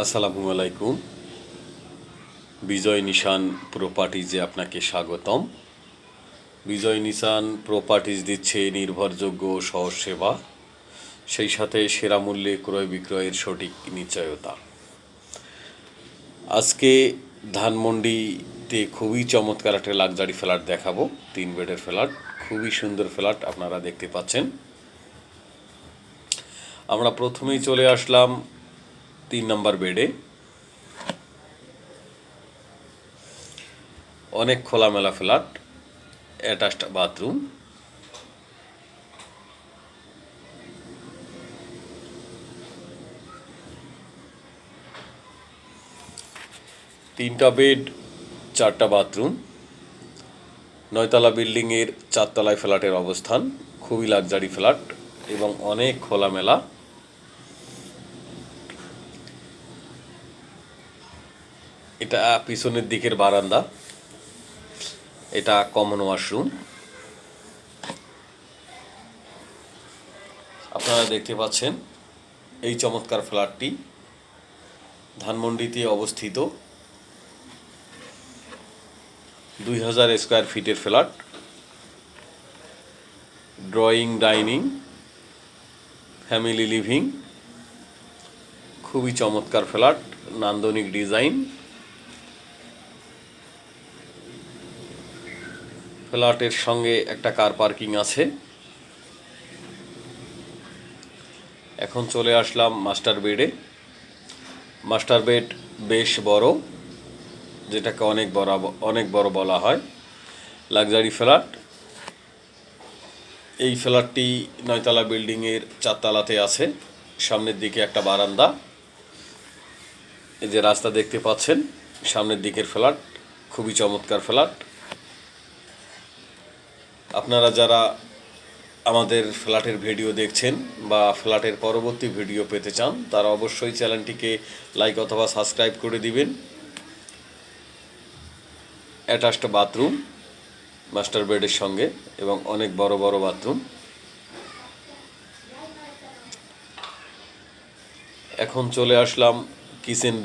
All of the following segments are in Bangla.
আসসালামু আলাইকুম। বিজয় নিশান প্রপার্টিজে আপনাকে স্বাগতম। বিজয় নিশান প্রপার্টিজ দিচ্ছে নির্ভরযোগ্য ও সহজ সেবা, সেই সাথে সেরা মূল্যে ক্রয় বিক্রয়ের সঠিক নিশ্চয়তা। আজকে ধানমন্ডিতে খুবই চমৎকার একটা লাক্সারি ফ্ল্যাট দেখাবো। 3 বেডের ফ্ল্যাট, খুবই সুন্দর ফ্ল্যাট আপনারা দেখতে পাচ্ছেন। আমরা প্রথমেই চলে আসলাম 3 নম্বর বেডে। অনেক খোলামেলা ফ্ল্যাট, অ্যাটাচড বাথরুম। তিনটা বেড, 4টা বাথরুম, 9তলা বিল্ডিংয়ের 4তলায় ফ্ল্যাটের অবস্থান। খুবই লাক্সারি ফ্ল্যাট এবং অনেক খোলামেলা। এটা পিছনের দিকের বারান্দা, এটা কমন ওয়াশরুম। আপনারা দেখতে পাচ্ছেন এই চমৎকার ফ্ল্যাটটি ধানমন্ডিতে অবস্থিত। 2000 স্কোয়ার ফিটের flat, drawing, dining, family living. খুবই চমৎকার ফ্ল্যাট, নান্দনিক ডিজাইন। ফ্ল্যাটের সঙ্গে একটা কার পার্কিং আছে। এখন চলে আসলাম মাস্টার বেডে। মাস্টার বেড বেশ বড়, যেটাকে অনেক বড় বলা হয়। Luxury flat. এই ফ্ল্যাটটি 9তলা বিল্ডিংয়ের 4তলাতে আছে। সামনের দিকে একটা বারান্দা, এই যে রাস্তা দেখতে পাচ্ছেন, সামনের দিকের ফ্ল্যাট। খুবই চমৎকার ফ্ল্যাট। আপনারা যারা আমাদের ফ্ল্যাটের ভিডিও দেখছেন বা ফ্ল্যাটের পরবর্তী ভিডিও পেতে চান, তারা অবশ্যই চ্যানেলটিকে লাইক অথবা সাবস্ক্রাইব করে দিবেন। অ্যাটাচড বাথরুম মাস্টার বেডের সঙ্গে এবং অনেক বড় বড় বাথরুম। এখন চলে আসলাম কিচেন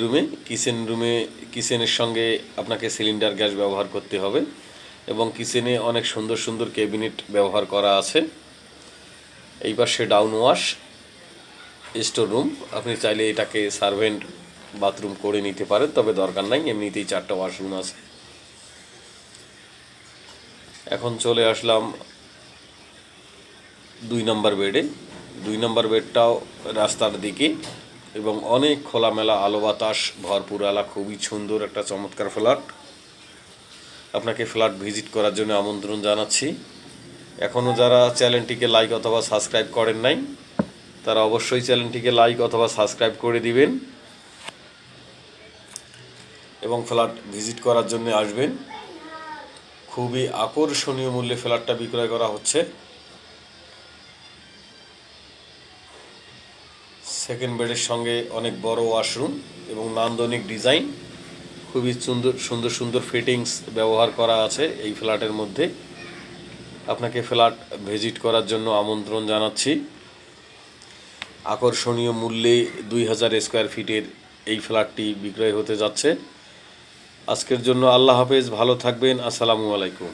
রুমে। কিচেনের সঙ্গে আপনাকে সিলিন্ডার গ্যাস ব্যবহার করতে হবে এবং কিচেনে অনেক সুন্দর সুন্দর ক্যাবিনেট ব্যবহার করা আছে। এই পাশে ডাউন ওয়াশ, স্টোর রুম। আপনি চাইলে এটাকে সার্ভেন্ট বাথরুম করে নিতে পারেন, তবে দরকার নাই, এমনিতেই 4টা ওয়াশরুম আছে। এখন চলে আসলাম 2 নম্বর বেডে। 2 নম্বর বেডটাও রাস্তার দিকে এবং অনেক খোলামেলা, আলো বাতাস ভরপুর এলা। খুবই সুন্দর একটা চমৎকার ফ্ল্যাট। আপনাকে ফ্ল্যাট ভিজিট করার জন্য আমন্ত্রণ জানাচ্ছি। এখনও যারা চ্যানেলটিকে লাইক অথবা সাবস্ক্রাইব করেন নাই, তারা অবশ্যই চ্যানেলটিকে লাইক অথবা সাবস্ক্রাইব করে দিবেন এবং ফ্ল্যাট ভিজিট করার জন্য আসবেন। খুবই আকর্ষণীয় মূল্যে ফ্ল্যাটটা বিক্রয় করা হচ্ছে। সেকেন্ড বেডের সঙ্গে অনেক বড় ওয়াশরুম এবং নান্দনিক ডিজাইন। খুবই সুন্দর সুন্দর ফিটিংস ব্যবহার করা আছে এই ফ্ল্যাটের মধ্যে। আপনাকে ফ্ল্যাট ভিজিট করার জন্য আমন্ত্রণ জানাচ্ছি। আকর্ষণীয় মূল্যে 2000 স্কোয়ার ফিটের এই ফ্ল্যাটটি বিক্রয় হতে যাচ্ছে। আজকের জন্য আল্লাহ হাফেজ, ভালো থাকবেন। আসসালামু আলাইকুম।